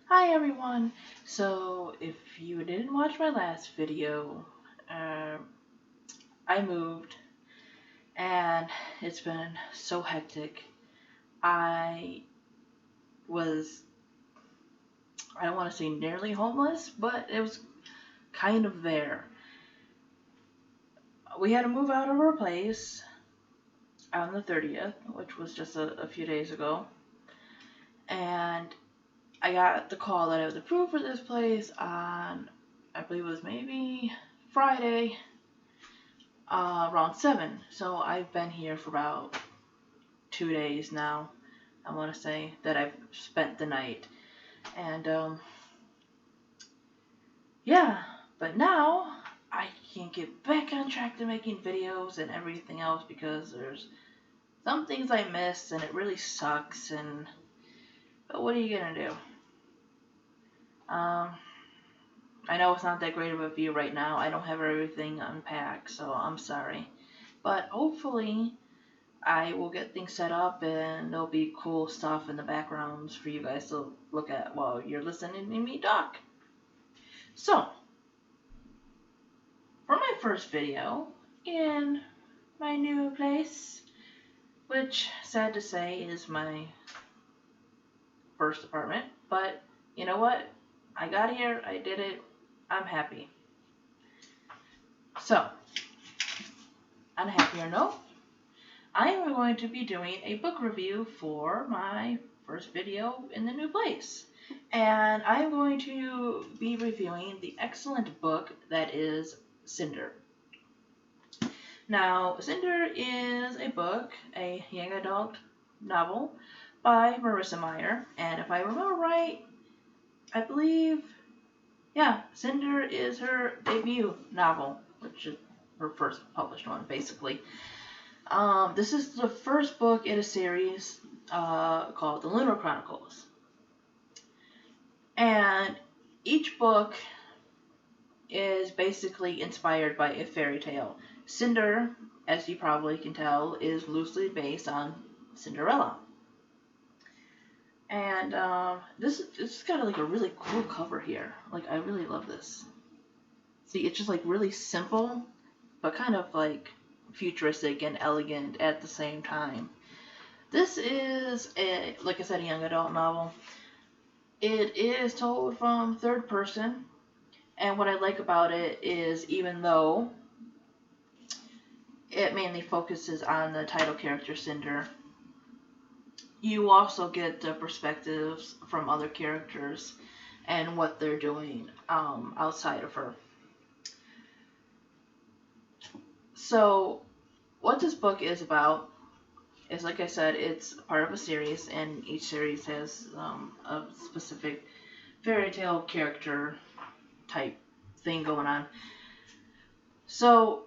Hi everyone! So, if you didn't watch my last video, uh, I moved and it's been so hectic. I was, I don't want to say nearly homeless, but it was kind of there. We had to move out of our place on the 30th, which was just a few days ago, and I got the call that I was approved for this place on, I believe it was maybe Friday, around 7. So I've been here for about 2 days now. I want to say that I've spent the night. And yeah, but now I can get back on track to making videos and everything else because there's some things I missed and it really sucks. And but what are you gonna do? Um, I know it's not that great of a view right now. I don't have everything unpacked, so I'm sorry. But hopefully I will get things set up and there'll be cool stuff in the backgrounds for you guys to look at while you're listening to me talk. So, for my first video in my new place, which sad to say is my first apartment, but you know what? I got here, I did it, I'm happy. So, on a happier note, I am going to be doing a book review for my first video in the new place. And I'm going to be reviewing the excellent book that is Cinder. Now, Cinder is a book, a young adult novel by Marissa Meyer. And if I remember right, I believe, yeah, Cinder is her debut novel, which is her first published one, basically. This is the first book in a series called The Lunar Chronicles. And each book is basically inspired by a fairy tale. Cinder, as you probably can tell, is loosely based on Cinderella. And this has got like a really cool cover here. Like I really love this. See, it's just like really simple, but kind of like futuristic and elegant at the same time. This is a, like I said, a young adult novel. It is told from third person, and what I like about it is even though it mainly focuses on the title character Cinder, you also get the perspectives from other characters and what they're doing outside of her. So, what this book is about is, like I said, it's part of a series, and each series has a specific fairy tale character type thing going on. So,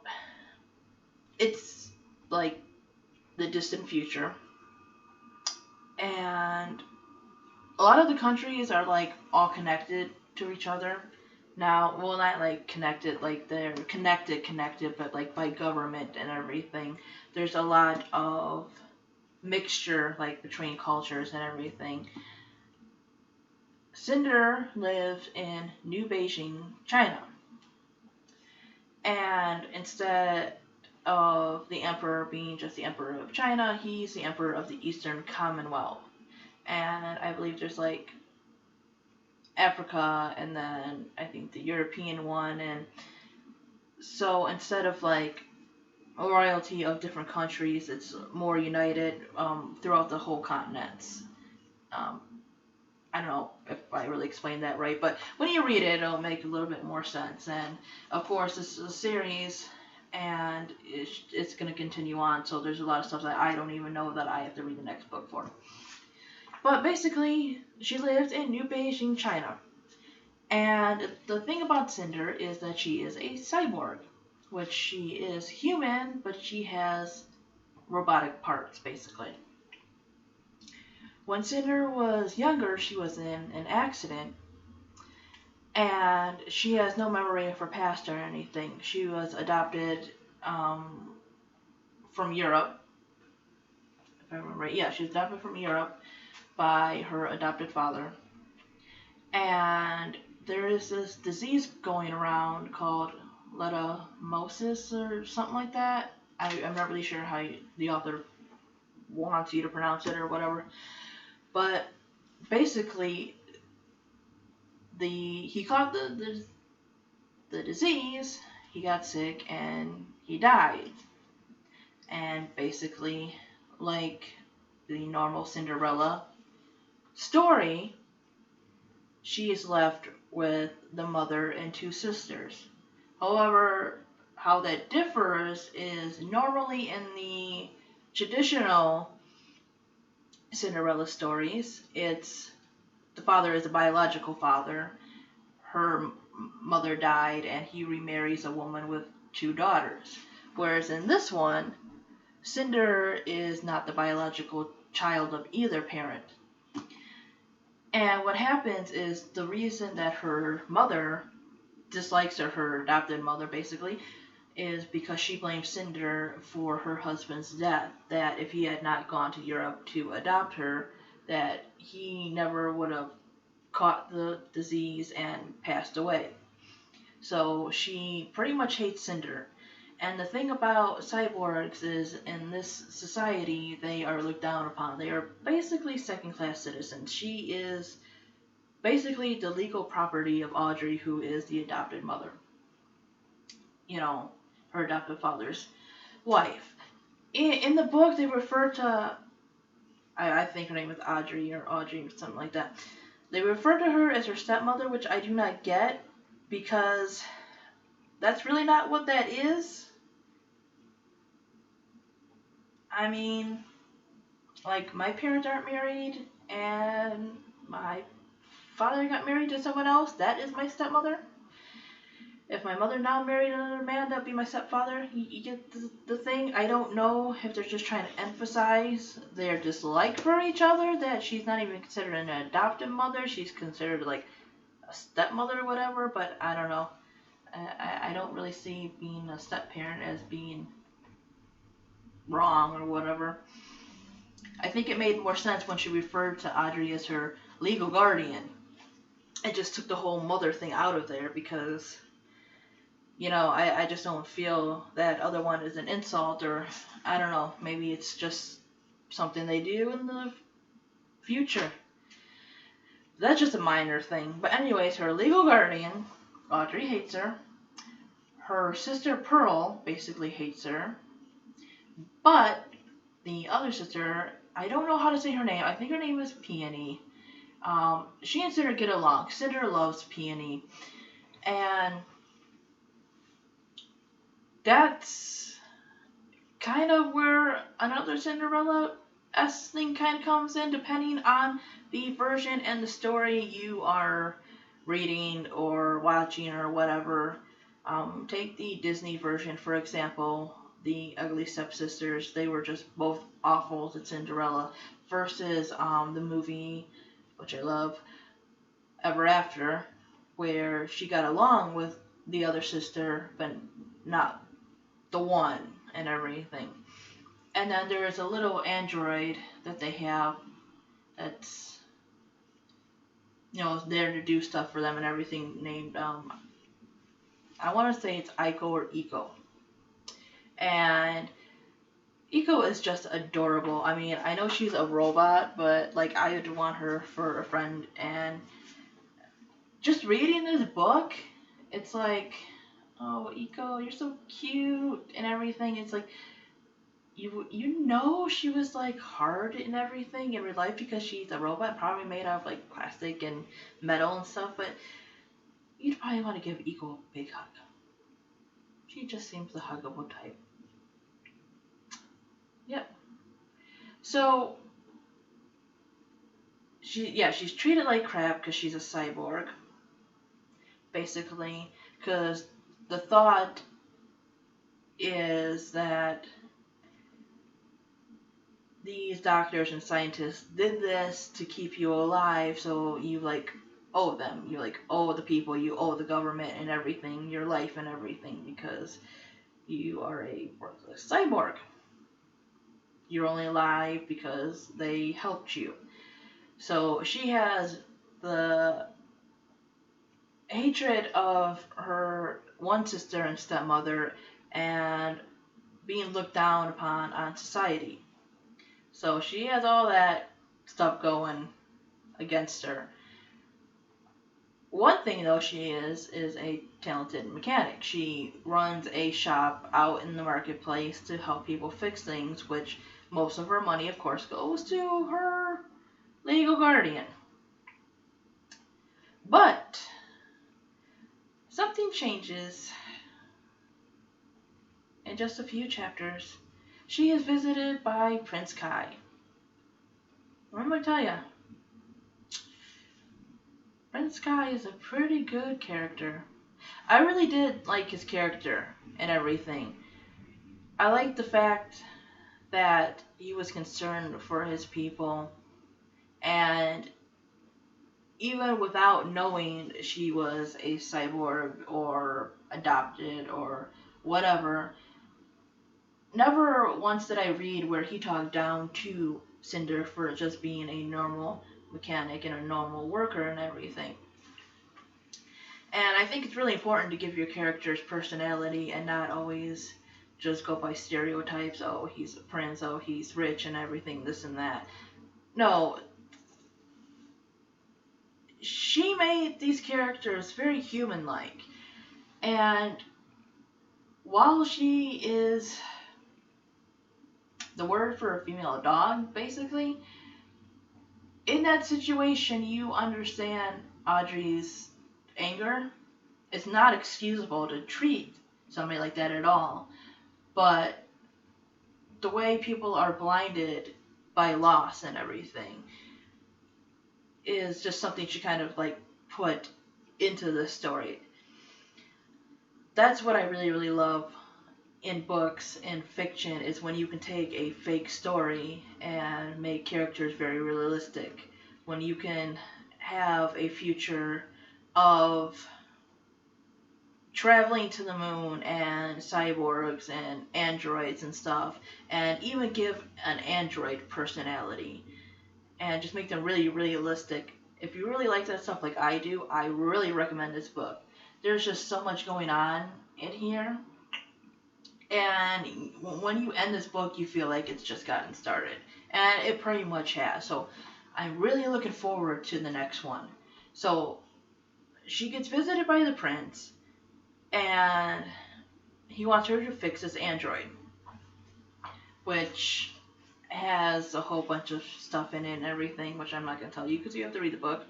it's like the distant future, and a lot of the countries are like all connected to each other. Now, well, not like connected, like they're connected, but like by government and everything. There's a lot of mixture, like between cultures and everything. Cinder lived in New Beijing, China, and instead of the emperor being just the emperor of China, he's the emperor of the Eastern Commonwealth. And I believe there's like Africa and then I think the European one. And so instead of like a royalty of different countries, it's more united throughout the whole continents. Um, I don't know if I really explained that right, but when you read it, it'll make a little bit more sense. And of course, this is a series, and it's going to continue on. So there's a lot of stuff that I don't even know that I have to read the next book for. But basically, she lives in New Beijing, China. And the thing about Cinder is that she is a cyborg, which she is human, but she has robotic parts, basically. When Cinder was younger, she was in an accident, and she has no memory of her past or anything. She was adopted from Europe, if I remember right. Yeah, she was adopted from Europe by her adopted father. And there is this disease going around called leishmaniasis or something like that. I'm not really sure how the author wants you to pronounce it or whatever. But basically, he caught the disease, he got sick, and he died. And basically, like the normal Cinderella story, she is left with the mother and two sisters. However, how that differs is normally in the traditional Cinderella stories, it's the father is a biological father. Her mother died, and he remarries a woman with two daughters. Whereas in this one, Cinder is not the biological child of either parent. And what happens is the reason that her mother dislikes her adopted mother basically, is because she blames Cinder for her husband's death. That if he had not gone to Europe to adopt her, that he never would have caught the disease and passed away. So she pretty much hates Cinder. And the thing about cyborgs is, in this society, they are looked down upon. They are basically second class citizens. She is basically the legal property of Audrey, who is the adopted mother. You know, her adopted father's wife. In the book, they refer to, I think her name is Audrey or something like that. They refer to her as her stepmother, which I do not get, because that's really not what that is. I mean, like, my parents aren't married, and my father got married to someone else. That is my stepmother. If my mother now married another man, that'd be my stepfather. You get the thing? I don't know if they're just trying to emphasize their dislike for each other, that she's not even considered an adoptive mother. She's considered, like, a stepmother or whatever, but I don't know. I don't really see being a step-parent as being wrong or whatever. I think it made more sense when she referred to Audrey as her legal guardian. It just took the whole mother thing out of there because, I just don't feel that other one is an insult, or I don't know, maybe it's just something they do in the future. That's just a minor thing. But anyways, her legal guardian, Audrey, hates her. Her sister Pearl basically hates her. But the other sister, I don't know how to say her name. I think her name is Peony. She and Cinder get along. Cinder loves Peony. And that's kind of where another Cinderella-esque thing kind of comes in, depending on the version and the story you are reading or watching or whatever. Take the Disney version, for example. The Ugly Stepsisters, they were just both awful to Cinderella, versus the movie, which I love, Ever After, where she got along with the other sister, but not the one and everything. And then there is a little android that they have that's, there to do stuff for them and everything, named, I want to say it's Aiko or Eiko. And Eiko is just adorable. I mean, I know she's a robot, but, like, I would want her for a friend. And just reading this book, it's like, oh, Eiko, you're so cute and everything. It's like, she was, like, hard and everything in real life because she's a robot, probably made out of, like, plastic and metal and stuff, but you'd probably want to give Eiko a big hug. She just seems the huggable type. Yep. So, she's treated like crap because she's a cyborg, basically, because the thought is that these doctors and scientists did this to keep you alive, so you, like, owe them. You, like, owe the people, you owe the government and everything, your life and everything, because you are a worthless cyborg. You're only alive because they helped you. So she has the hatred of her one sister and stepmother, and being looked down upon on society. So she has all that stuff going against her. One thing though she is a talented mechanic. She runs a shop out in the marketplace to help people fix things, which most of her money, of course, goes to her legal guardian. But something changes in just a few chapters. She is visited by Prince Kai. What do I tell ya? Prince Kai is a pretty good character. I really did like his character and everything. I liked the fact that he was concerned for his people, and even without knowing she was a cyborg or adopted or whatever, never once did I read where he talked down to Cinder for just being a normal mechanic and a normal worker and everything. And I think it's really important to give your characters personality and not always just go by stereotypes. Oh, he's a prince. Oh, he's rich and everything, this and that. No, she made these characters very human like. And while she is the word for a female dog, basically, in that situation, you understand Audrey's anger. It's not excusable to treat somebody like that at all. But the way people are blinded by loss and everything is just something she kind of like put into the story. That's what I really, really love in books and fiction, is when you can take a fake story and make characters very realistic. When you can have a future of traveling to the moon and cyborgs and androids and stuff, and even give an android personality and just make them really realistic. If you really like that stuff like I do, I really recommend this book. There's just so much going on in here, and when you end this book, you feel like it's just gotten started, and it pretty much has. So I'm really looking forward to the next one. So she gets visited by the prince, and he wants her to fix this android, which has a whole bunch of stuff in it and everything, which I'm not going to tell you because you have to read the book.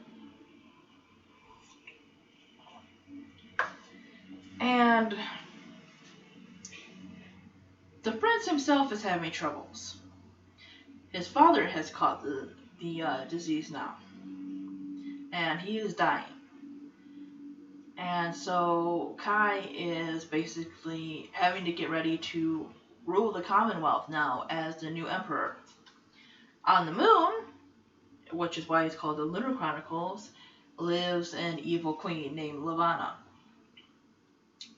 And the prince himself is having troubles. His father has caught the disease now, and he is dying. And so Kai is basically having to get ready to rule the Commonwealth now as the new emperor. On the moon, which is why it's called the Lunar Chronicles, lives an evil queen named Lavanna.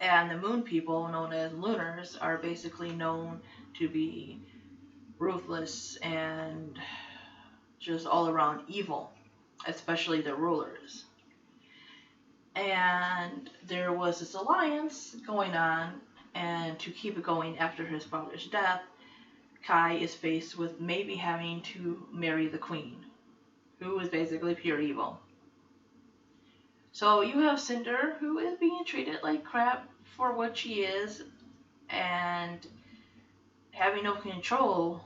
And the moon people, known as Lunars, are basically known to be ruthless and just all around evil, especially their rulers. And there was this alliance going on, and to keep it going after his father's death, Kai is faced with maybe having to marry the queen, who is basically pure evil. So you have Cinder, who is being treated like crap for what she is, and having no control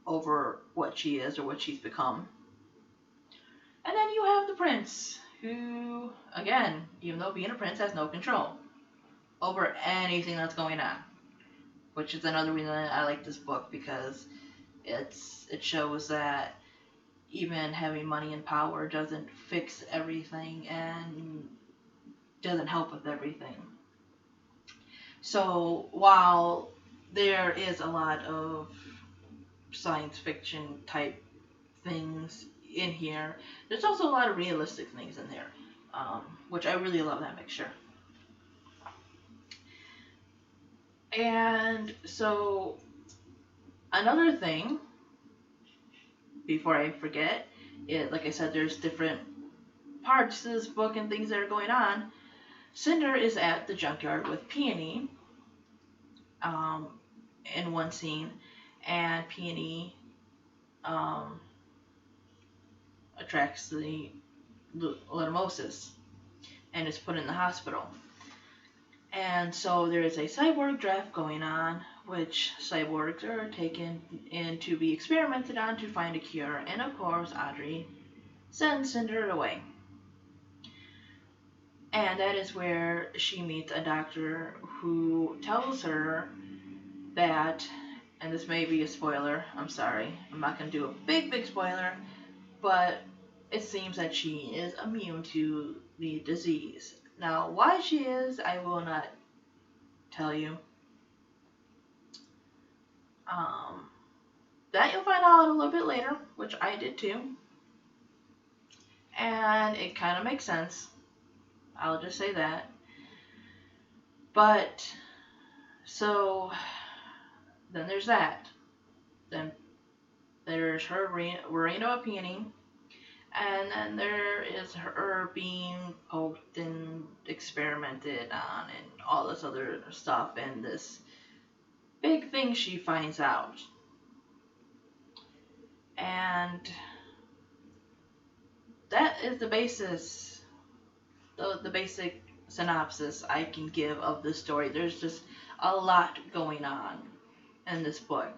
over what she is or what she's become. And then you have the prince, who, again, even though being a prince, has no control over anything that's going on. Which is another reason I like this book, because it shows that even having money and power doesn't fix everything and doesn't help with everything. So while there is a lot of science fiction type things in here, there's also a lot of realistic things in there, which I really love that mixture. And so another thing, before I forget, like I said, there's different parts to this book and things that are going on, Cinder is at the junkyard with Peony um, in one scene, and Peony um, attracts the Limosis and is put in the hospital. And so there is a cyborg draft going on, which cyborgs are taken in to be experimented on to find a cure. And of course, Audrey sends Cinder away. And that is where she meets a doctor who tells her that, and this may be a spoiler, I'm sorry, I'm not going to do a big spoiler, but it seems that she is immune to the disease. Now, why she is, I will not tell you. Um, that you'll find out a little bit later, which I did too. And it kind of makes sense. I'll just say that. But, so, then there's that. Then there's her worrying about Peony. And then there is her being poked and experimented on and all this other stuff and this big thing she finds out. And that is the basis, the basic synopsis I can give of the story. There's just a lot going on in this book.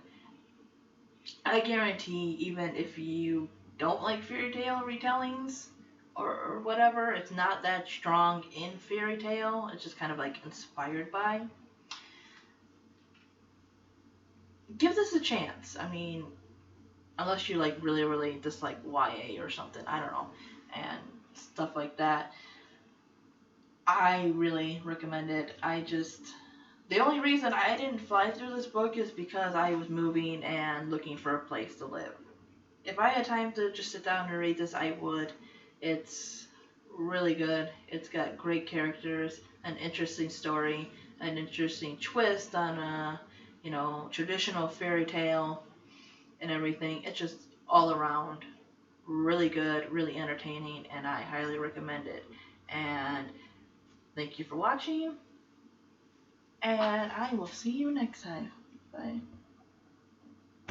I guarantee, even if you don't like fairy tale retellings or whatever, it's not that strong in fairy tale. It's just kind of like inspired by. Give this a chance. I mean, unless you like really dislike YA or something, I don't know, and stuff like that. I really recommend it. The only reason I didn't fly through this book is because I was moving and looking for a place to live. If I had time to just sit down and read this, I would. It's really good. It's got great characters, an interesting story, an interesting twist on a, traditional fairy tale and everything. It's just all around really good, really entertaining, and I highly recommend it. And thank you for watching, and I will see you next time. Bye.